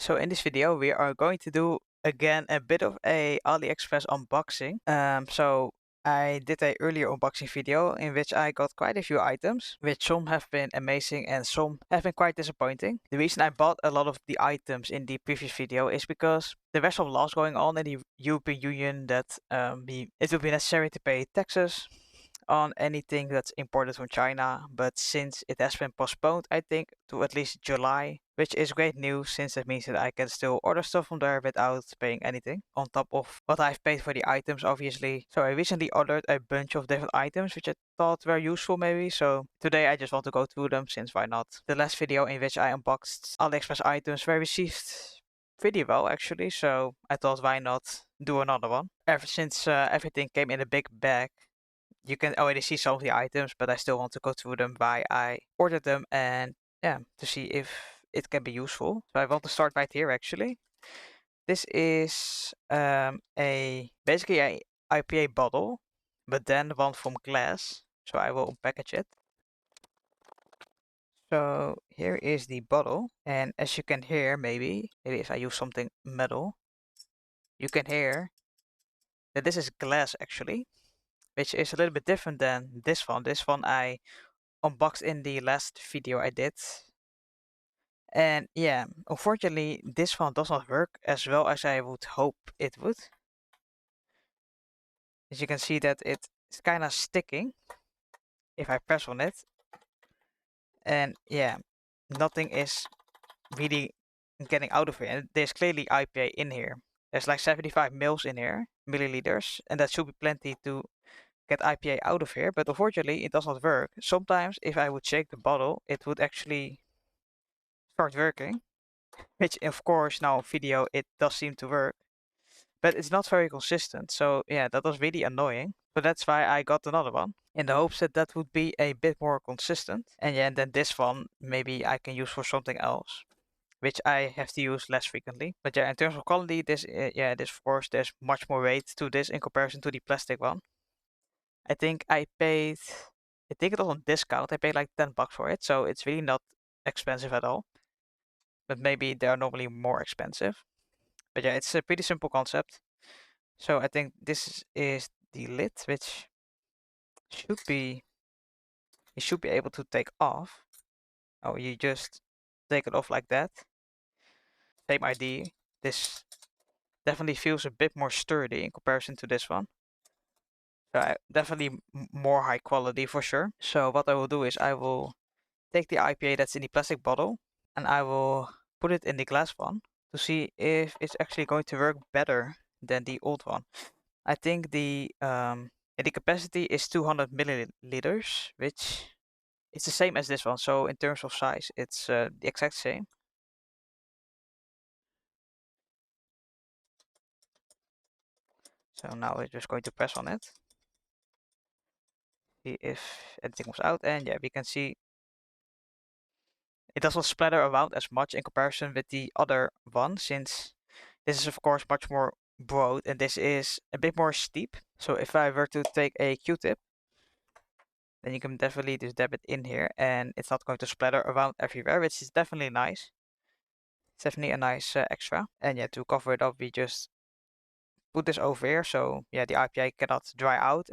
So in this video we are going to do again a bit of a AliExpress unboxing. So I did a earlier unboxing video in which I got quite a few items, which some have been amazing and some have been quite disappointing. The reason I bought a lot of the items in the previous video is because there were some laws going on in the European Union that it will be necessary to pay taxes on anything that's imported from China, but since it has been postponed, I think, to at least July, which is great news since that means that I can still order stuff from there without paying anything on top of what I've paid for the items, obviously. So I recently ordered a bunch of different items which I thought were useful maybe, so today I just want to go through them since why not. The last video in which I unboxed AliExpress items were received pretty well actually, so I thought why not do another one. Ever since everything came in a big bag, you can already see some of the items, but I still want to go through them why I ordered them and yeah, to see if it can be useful. So I want to start right here actually. This is a basically a IPA bottle, but then one from glass. So I will unpackage it. So here is the bottle, and as you can hear, maybe if I use something metal, you can hear that this is glass actually, which is a little bit different than this one. This one I unboxed in the last video I did. And yeah, unfortunately, this one does not work as well as I would hope it would. As you can see that it's kind of sticking if I press on it. And yeah, nothing is really getting out of here. And there's clearly IPA in here. There's like 75 mils in here, milliliters, and that should be plenty to get IPA out of here. But unfortunately, it does not work. Sometimes if I would shake the bottle, it would actually start working. Which of course now video it does seem to work, but it's not very consistent. So yeah, that was really annoying. So that's why I got another one in the hopes that that would be a bit more consistent. And yeah, and then this one maybe I can use for something else, which I have to use less frequently. But yeah, in terms of quality, this this of course there's much more weight to this in comparison to the plastic one. I think I paid, I think it was on discount. I paid like $10 for it, so it's really not expensive at all. But maybe they are normally more expensive. But yeah, it's a pretty simple concept. So I think this is the lid, which should be, you should be able to take off. Oh, you just take it off like that. Same idea. This definitely feels a bit more sturdy in comparison to this one. So definitely more high quality for sure. So what I will do is I will take the IPA that's in the plastic bottle and I will put it in the glass one to see if it's actually going to work better than the old one. I think the capacity is 200 milliliters, which is the same as this one. So in terms of size, it's the exact same. So now we're just going to press on it, see if anything comes out, and yeah, we can see it doesn't splatter around as much in comparison with the other one, since this is of course much more broad and this is a bit more steep. So if I were to take a Q-tip, then you can definitely just dab it in here and it's not going to splatter around everywhere, which is definitely nice. It's definitely a nice extra. And yeah, to cover it up, we just put this over here. So yeah, the IPA cannot dry out.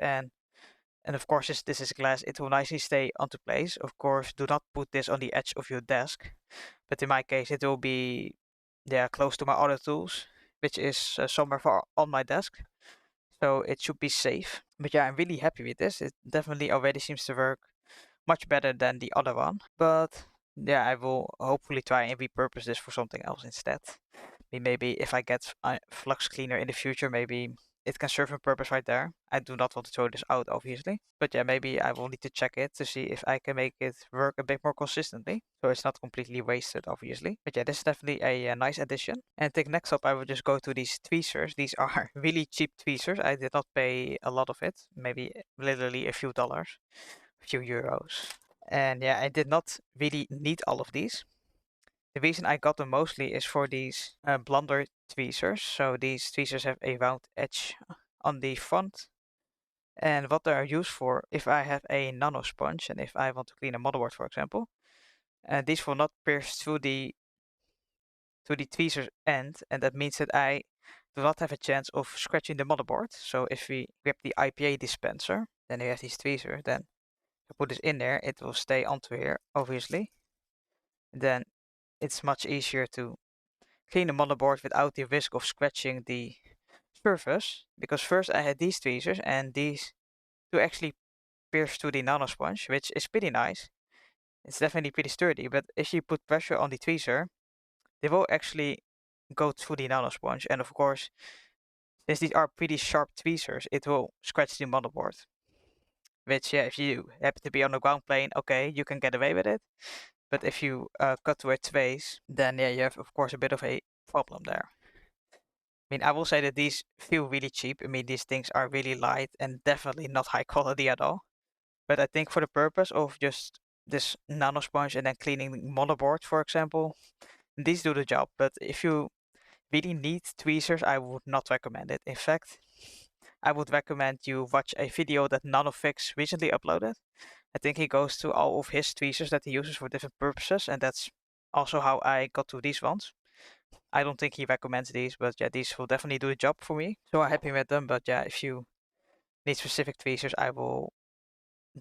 And of course, this is glass, it will nicely stay onto place. Of course, do not put this on the edge of your desk. But in my case, it will be close to my other tools, which is somewhere far on my desk. So it should be safe. But yeah, I'm really happy with this. It definitely already seems to work much better than the other one. But yeah, I will hopefully try and repurpose this for something else instead. Maybe if I get a flux cleaner in the future, maybe it can serve a purpose right there. I do not want to throw this out, obviously. But yeah, maybe I will need to check it to see if I can make it work a bit more consistently. So it's not completely wasted, obviously. But yeah, this is definitely a nice addition. And I think next up, I will just go to these tweezers. These are really cheap tweezers. I did not pay a lot of it. Maybe literally a few dollars, a few euros. And yeah, I did not really need all of these. The reason I got them mostly is for these blunder tweezers. So these tweezers have a round edge on the front. And what they are used for, if I have a nano sponge and if I want to clean a motherboard, for example, these will not pierce through the to the tweezers end, and that means that I do not have a chance of scratching the motherboard. So if we grab the IPA dispenser, then we have these tweezers, then I put this in there, it will stay onto here, obviously. Then it's much easier to clean the motherboard without the risk of scratching the surface, because first I had these tweezers and these to actually pierce through the nano sponge, which is pretty nice. It's definitely pretty sturdy, but if you put pressure on the tweezer, they will actually go through the nano sponge, and of course, since these are pretty sharp tweezers, it will scratch the motherboard. Which, yeah, if you happen to be on the ground plane, okay, you can get away with it. But if you cut to a twice, then yeah, you have of course a bit of a problem there. I mean, I will say that these feel really cheap. I mean, these things are really light and definitely not high quality at all. But I think for the purpose of just this nano sponge and then cleaning motherboard, for example, these do the job. But if you really need tweezers, I would not recommend it. In fact, I would recommend you watch a video that NanoFix recently uploaded. I think he goes through all of his tweezers that he uses for different purposes, and that's also how I got to these ones. I don't think he recommends these, but yeah, these will definitely do the job for me. So I'm happy with them, but yeah, if you need specific tweezers, I will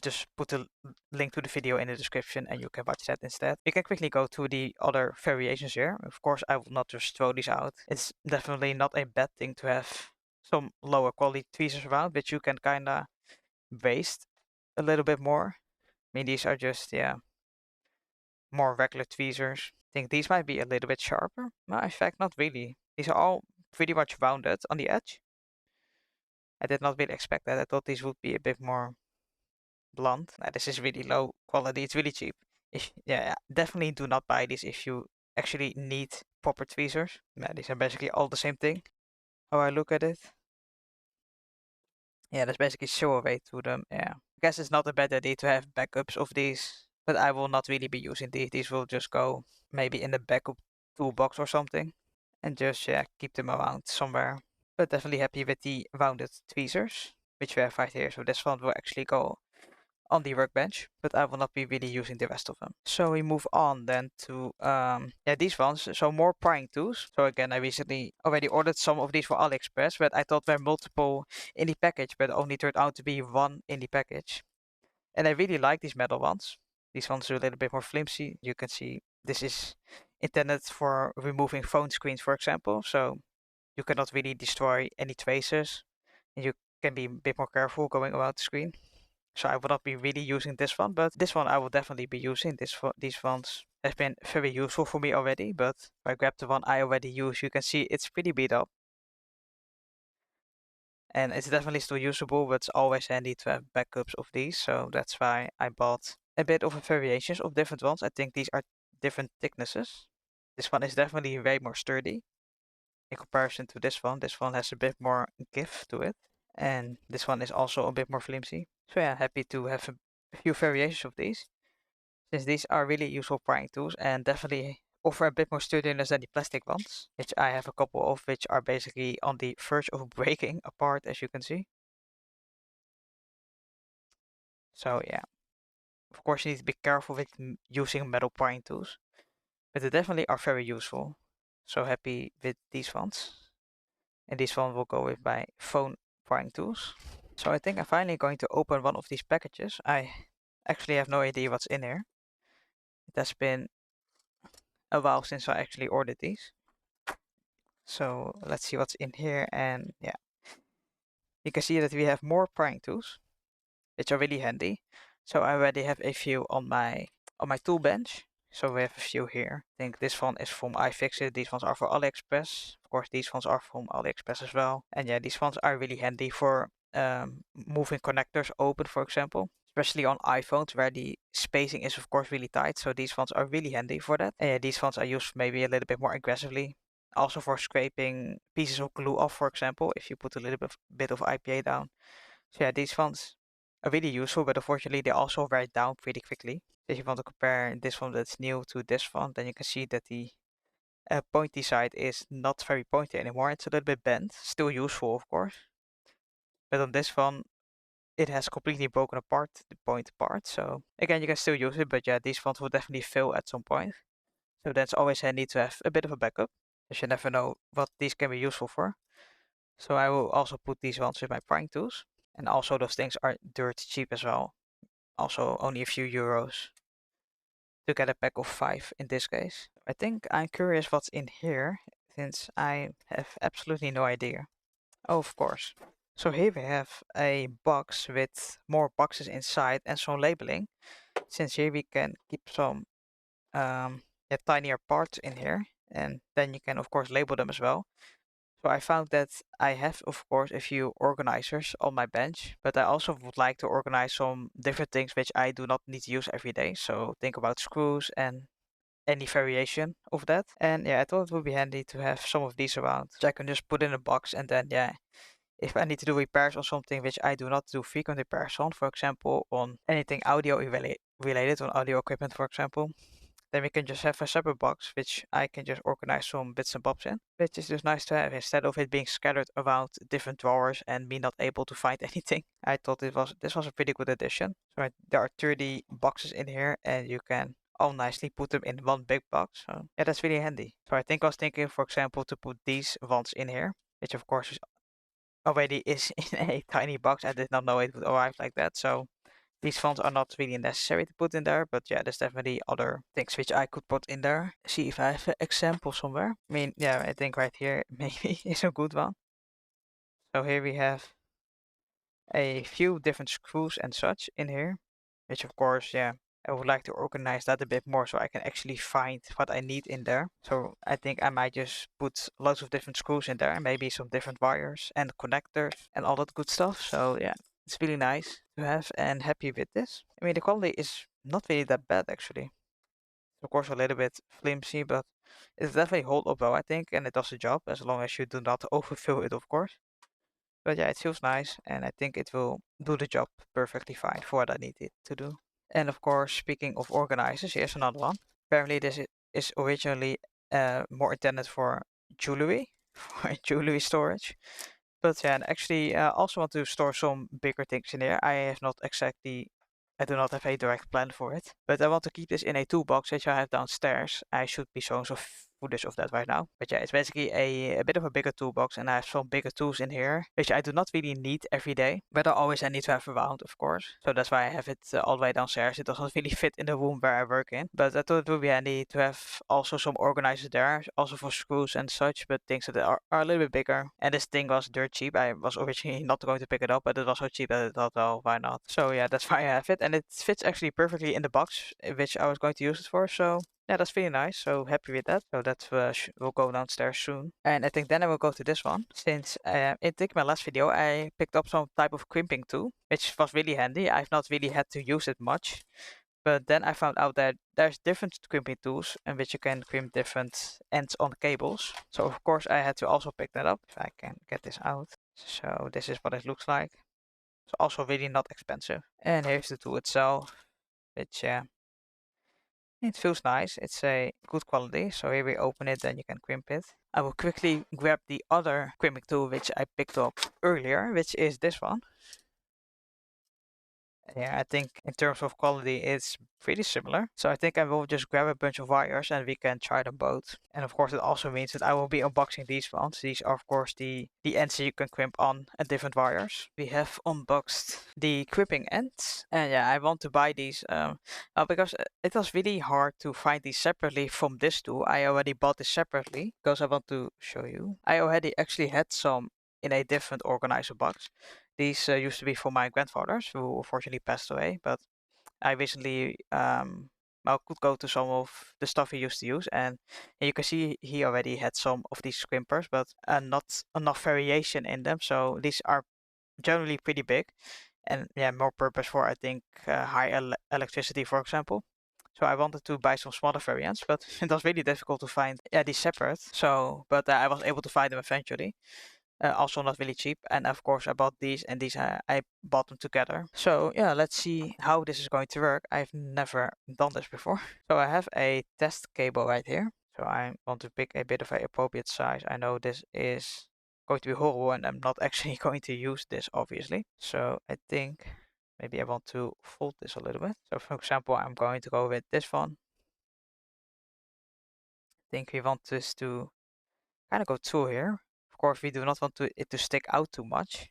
just put a link to the video in the description and you can watch that instead. We can quickly go to the other variations here. Of course, I will not just throw these out. It's definitely not a bad thing to have some lower quality tweezers around, which you can kinda waste a little bit more. I mean, these are just, yeah, more regular tweezers. I think these might be a little bit sharper. No, in fact, not really. These are all pretty much rounded on the edge. I did not really expect that. I thought these would be a bit more blunt. This is really low quality. It's really cheap. Yeah, definitely do not buy these if you actually need proper tweezers. Yeah, these are basically all the same thing. How I look at it. Yeah, there's basically show away to them. Yeah, I guess it's not a bad idea to have backups of these, but I will not really be using these. These will just go maybe in the backup toolbox or something, and just yeah keep them around somewhere. But definitely happy with the rounded tweezers, which we have right here. So this one will actually go on the workbench, but I will not be really using the rest of them. So we move on then to yeah, these ones. So more prying tools. So again, I recently already ordered some of these for AliExpress, but I thought there were multiple in the package, but only turned out to be one in the package. And I really like these metal ones. These ones are a little bit more flimsy. You can see this is intended for removing phone screens, for example. So you cannot really destroy any traces, and you can be a bit more careful going around the screen. So I will not be really using this one, but this one I will definitely be using. These ones have been very useful for me already, but if I grab the one I already use, you can see it's pretty beat up. And it's definitely still usable, but it's always handy to have backups of these, so that's why I bought a bit of a variations of different ones. I think these are different thicknesses. This one is definitely way more sturdy in comparison to this one. This one has a bit more give to it, and this one is also a bit more flimsy. So yeah, happy to have a few variations of these, since these are really useful prying tools and definitely offer a bit more sturdiness than the plastic ones, which I have a couple of, which are basically on the verge of breaking apart, as you can see. So yeah, of course you need to be careful with using metal prying tools, but they definitely are very useful. So happy with these ones. And this one will go with my phone prying tools. So I think I'm finally going to open one of these packages. I actually have no idea what's in here. It has been a while since I actually ordered these. So let's see what's in here, and yeah. You can see that we have more prying tools, which are really handy. So I already have a few on my tool bench. So we have a few here. I think this one is from iFixit. These ones are for AliExpress. Of course, these ones are from AliExpress as well. And yeah, these ones are really handy for moving connectors open, for example. Especially on iPhones where the spacing is of course really tight. So these ones are really handy for that. And yeah, these ones I use maybe a little bit more aggressively. Also for scraping pieces of glue off, for example, if you put a little bit of IPA down. So yeah, these ones are really useful, but unfortunately they also wear down pretty quickly. If you want to compare this one that's new to this one, then you can see that the pointy side is not very pointy anymore. It's a little bit bent, still useful of course. But on this one, it has completely broken apart, the point part. So again, you can still use it, but yeah, these ones will definitely fail at some point. So that's always handy to have a bit of a backup, as you never know what these can be useful for. So I will also put these ones with my prying tools. And also those things are dirt cheap as well. Also only a few euros to get a pack of 5 in this case. I think I'm curious what's in here, since I have absolutely no idea. Oh, of course. So here we have a box with more boxes inside and some labeling. Since here we can keep some yeah, tinier parts in here, and then you can of course label them as well. So I found that I have of course a few organizers on my bench, but I also would like to organize some different things which I do not need to use every day. So think about screws and any variation of that. And yeah, I thought it would be handy to have some of these around, which I can just put in a box, and then yeah, if I need to do repairs on something which I do not do frequent repairs on, for example, on anything audio related, on audio equipment, for example, then we can just have a separate box which I can just organize some bits and bobs in, which is just nice to have instead of it being scattered around different drawers and me not able to find anything. I thought this was a pretty good addition. So there are 30 boxes in here, and you can all nicely put them in one big box. So yeah, that's really handy. So I think I was thinking, for example, to put these ones in here, which of course is already is in a tiny box. I did not know it would arrive like that. So these fonts are not really necessary to put in there, but yeah, there's definitely other things which I could put in there. See if I have an example somewhere. I mean, yeah, I think right here maybe is a good one. So here we have a few different screws and such in here, which of course, yeah, I would like to organize that a bit more so I can actually find what I need in there. So I think I might just put lots of different screws in there, maybe some different wires and connectors and all that good stuff. So yeah, it's really nice to have and happy with this. I mean, the quality is not really that bad actually. Of course, a little bit flimsy, but it's definitely hold up well, I think, and it does the job as long as you do not overfill it, of course. But yeah, it feels nice, and I think it will do the job perfectly fine for what I need it to do. And of course, speaking of organizers, here's another one. Apparently, this is originally more intended for jewelry, for jewelry storage. But yeah, and actually, also want to store some bigger things in here. I do not have a direct plan for it, but I want to keep this in a toolbox which I have downstairs. I should be showing some footage of that right now. But yeah, it's basically a bit of a bigger toolbox, and I have some bigger tools in here, which I do not really need every day, but I need to have around, of course. So that's why I have it all the way downstairs. It doesn't really fit in the room where I work in, but I thought it would be handy to have also some organizers there, also for screws and such, but things that are a little bit bigger. And this thing was dirt cheap. I was originally not going to pick it up, but it was so cheap that I thought, well, why not? So yeah, that's why I have it, and it fits actually perfectly in the box, which I was going to use it for. So yeah, that's really nice. So happy with that. So that will go downstairs soon. And I think then I will go to this one. Since in my last video, I picked up some type of crimping tool, which was really handy. I've not really had to use it much. But then I found out that there's different crimping tools in which you can crimp different ends on cables. So of course I had to also pick that up, if I can get this out. So this is what it looks like. It's also really not expensive. And here's the tool itself, which it feels nice. It's a good quality. So here we open it, then you can crimp it. I will quickly grab the other crimping tool which I picked up earlier, which is this one. Yeah, I think in terms of quality, it's pretty similar. So I think I will just grab a bunch of wires and we can try them both. And of course, it also means that I will be unboxing these ones. These are, of course, the ends that you can crimp on at different wires. We have unboxed the crimping ends. And yeah, I want to buy these because it was really hard to find these separately from this tool. I already bought this separately because I want to show you. I already actually had some in a different organizer box. These used to be for my grandfathers, who unfortunately passed away. But I recently well, could go to some of the stuff he used to use, and you can see he already had some of these scrimpers, but not enough variation in them. So these are generally pretty big, and yeah, more purpose for I think high electricity, for example. So I wanted to buy some smaller variants, but it was really difficult to find these separate. So, but I was able to find them eventually. Also not really cheap, and of course I bought these, and these I bought them together. So yeah, let's see how this is going to work. I've never done this before. So I have a test cable right here. So I want to pick a bit of an appropriate size. I know this is going to be horrible and I'm not actually going to use this obviously. So I think maybe I want to fold this a little bit. So for example, I'm going to go with this one. think we want this to kind of go through here. Of course, we do not want it to stick out too much.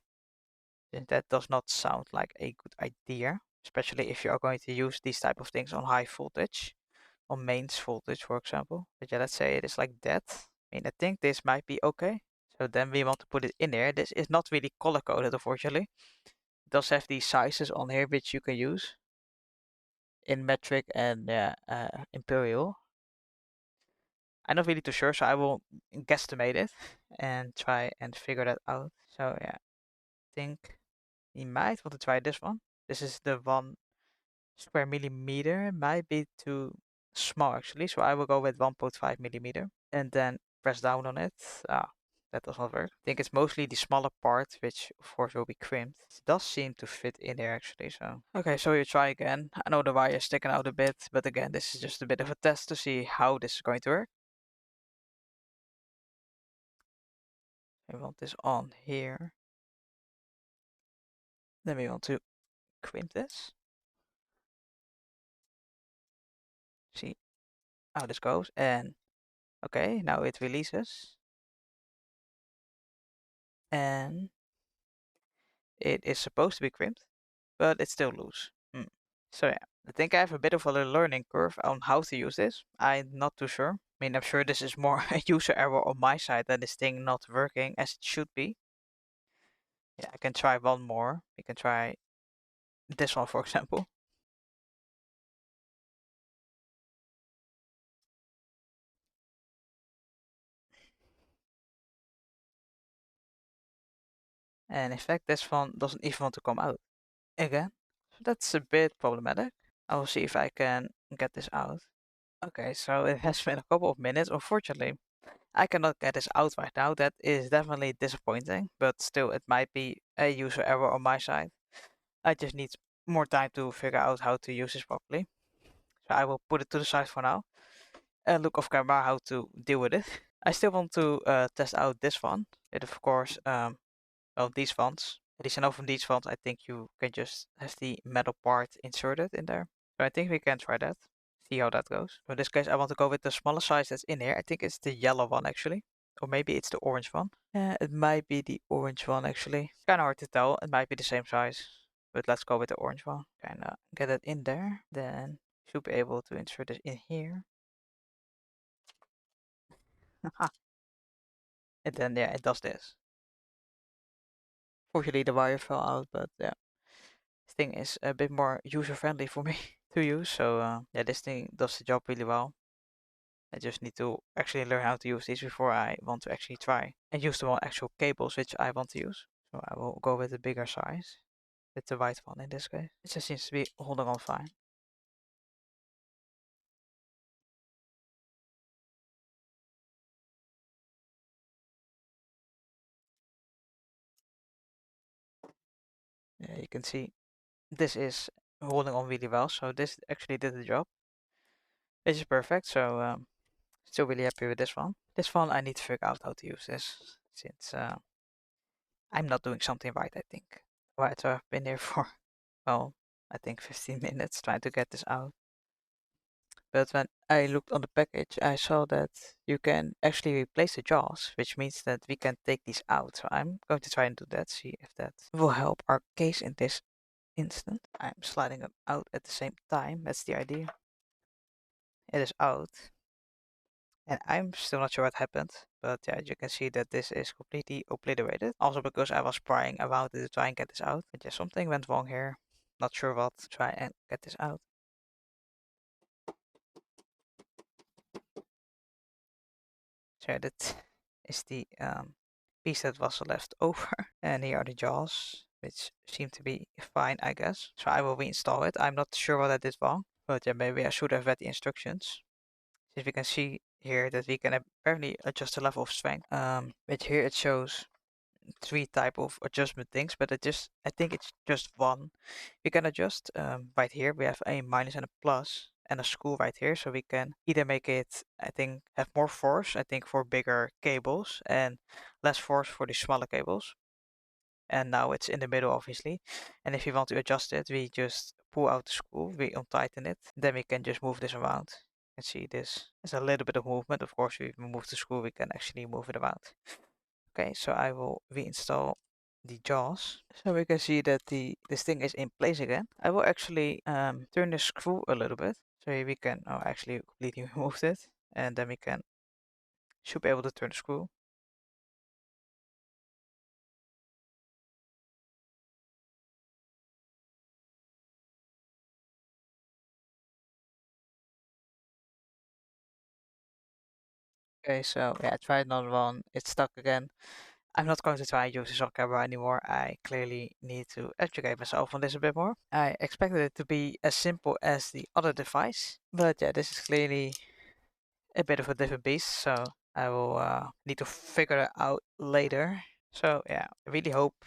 And that does not sound like a good idea, especially if you are going to use these type of things on high voltage, on mains voltage, for example. But yeah, let's say it is like that. I mean, I think this might be okay. So then we want to put it in there. This is not really color coded, unfortunately. It does have these sizes on here which you can use in metric and imperial. I'm not really too sure, so I will guesstimate it and try and figure that out. So yeah, I think we might want to try this one. This is the 1 square millimeter. It might be too small actually, so I will go with 1.5 millimeter and then press down on it. Ah, that does not work. I think it's mostly the smaller part, which of course will be crimped. It does seem to fit in there actually, so. Okay, so you try again. I know the wire is sticking out a bit, but again, this is just a bit of a test to see how this is going to work. I want this on here. Then we want to crimp this. See how this goes. And okay, now it releases. And it is supposed to be crimped, but it's still loose. So yeah, I think I have a bit of a learning curve on how to use this. I'm not too sure. I mean, I'm sure this is more a user error on my side than this thing not working as it should be. Yeah, I can try one more. We can try this one, for example. And in fact, this one doesn't even want to come out again. So that's a bit problematic. I will see if I can get this out. Okay, so it has been a couple of minutes. Unfortunately, I cannot get this out right now. That is definitely disappointing, but still, it might be a user error on my side. I just need more time to figure out how to use this properly. So I will put it to the side for now and look off camera how to deal with it. I still want to test out this one. It of course, well, these fonts. At least I know from these fonts, I think you can just have the metal part inserted in there. So I think we can try that. See how that goes. So in this case, I want to go with the smaller size that's in here. I think it's the yellow one actually. Or maybe it's the orange one. Yeah, it might be the orange one actually. It's kind of hard to tell. It might be the same size. But let's go with the orange one. Kind of get it in there. Then should be able to insert it in here. And then yeah, it does this. Fortunately the wire fell out, but yeah. This thing is a bit more user friendly for me to use. So yeah, this thing does the job really well. I just need to actually learn how to use these before I want to actually try and use the actual cables which I want to use. So I will go with the bigger size, with the white one in this case. It just seems to be holding on fine. Yeah, you can see this is holding on really well. So this actually did the job. This is perfect. So still really happy with this one. This one I need to figure out how to use this since I'm not doing something right, I think. Right, so I've been here for, well, I think 15 minutes trying to get this out. But when I looked on the package, I saw that you can actually replace the jaws, which means that we can take these out. So I'm going to try and do that, see if that will help our case in this instant. I'm sliding them out at the same time. That's the idea. It is out. And I'm still not sure what happened, but yeah, you can see that this is completely obliterated. Also because I was prying about it to try and get this out. But yeah, something went wrong here. Not sure what. Try and get this out. So yeah, that is the piece that was left over. And here are the jaws, which seem to be fine, I guess. So I will reinstall it. I'm not sure what I did wrong, but yeah, maybe I should have read the instructions. Since we can see here that we can apparently adjust the level of strength. But here it shows 3 type of adjustment things, but I think it's just one. We can adjust right here. We have a minus and a plus and a screw right here, so we can either make it, I think, have more force, I think, for bigger cables and less force for the smaller cables. And now it's in the middle, obviously. And if you want to adjust it, we just pull out the screw, we untighten it, then we can just move this around. can see this is a little bit of movement. Of course, if we move the screw, we can actually move it about. Okay, so I will reinstall the jaws. So we can see that this thing is in place again. I will actually turn the screw a little bit. So we can actually completely remove it. And then we should be able to turn the screw. Okay, so yeah, I tried another one. It's stuck again. I'm not going to try and use this on camera anymore. I clearly need to educate myself on this a bit more. I expected it to be as simple as the other device, but yeah, this is clearly a bit of a different beast, so I will need to figure it out later. So yeah, I really hope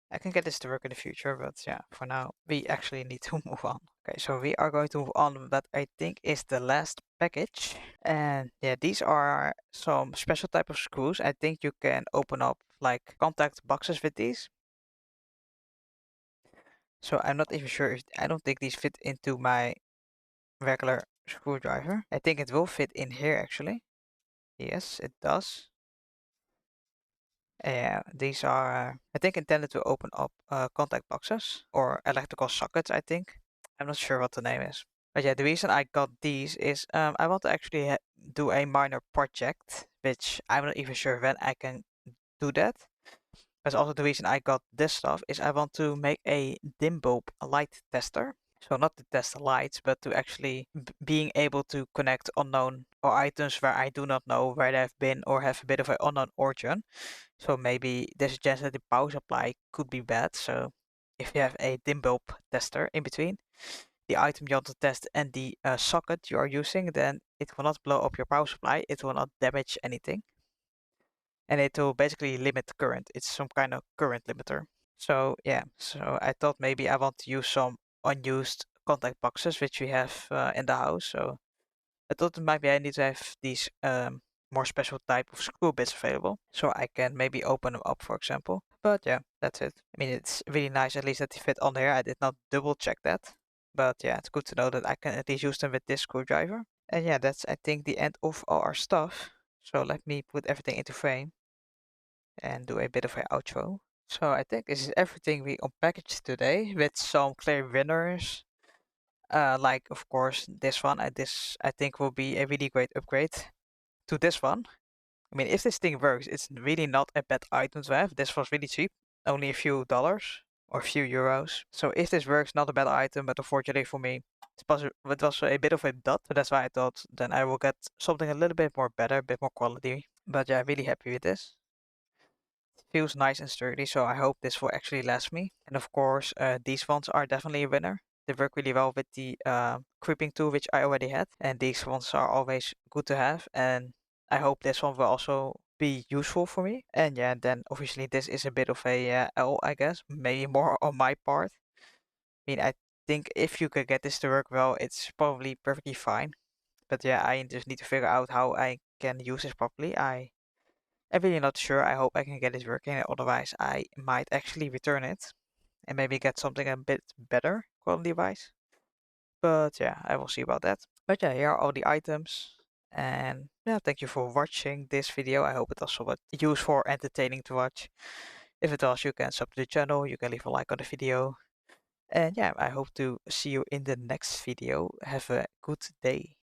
I can get this to work in the future, but yeah, for now, we actually need to move on. Okay, so we are going to move on with that I think is the last package. And yeah, these are some special type of screws. I think you can open up like contact boxes with these. So I'm not even sure if, I don't think these fit into my regular screwdriver. I think it will fit in here actually. Yes, it does. Yeah, these are, I think, intended to open up contact boxes or electrical sockets, I think. I'm not sure what the name is. But yeah, the reason I got these is I want to actually do a minor project, which I'm not even sure when I can do that. Because also the reason I got this stuff is I want to make a dim bulb light tester. So not to test the lights, but to actually being able to connect unknown or items where I do not know where they've been or have a bit of an unknown origin. So maybe they suggest that the power supply could be bad. So if you have a dim bulb tester in between the item you want to test and the socket you are using, then it will not blow up your power supply. It will not damage anything. And it will basically limit current. It's some kind of current limiter. So yeah, so I thought maybe I want to use some unused contact boxes which we have in the house. So I thought maybe I need to have these more special type of screw bits available, so I can maybe open them up, for example. But yeah, that's it. I mean, it's really nice at least that they fit on there. I did not double check that, but yeah, it's good to know that I can at least use them with this screwdriver. And yeah, that's I think the end of all our stuff. So let me put everything into frame and do a bit of an outro. So I think this is everything we unpackaged today with some clear winners. Like of course this one. This I think will be a really great upgrade to this one. I mean, if this thing works, it's really not a bad item to have. This was really cheap, only a few dollars or a few euros. So if this works, not a bad item, but unfortunately for me, it was a bit of a dud. So that's why I thought then I will get something a little bit more better, a bit more quality. But yeah, really happy with this. Feels nice and sturdy, so I hope this will actually last me. And of course, these ones are definitely a winner. They work really well with the creeping tool, which I already had. And these ones are always good to have. And I hope this one will also be useful for me. And yeah, then obviously this is a bit of a L, I guess. Maybe more on my part. I mean, I think if you could get this to work well, it's probably perfectly fine. But yeah, I just need to figure out how I can use this properly. I'm really not sure. I hope I can get it working. Otherwise, I might actually return it and maybe get something a bit better quality wise. But yeah, I will see about that. But yeah, here are all the items. And yeah, thank you for watching this video. I hope it was somewhat useful or entertaining to watch. If it was, you can sub to the channel. You can leave a like on the video. And yeah, I hope to see you in the next video. Have a good day.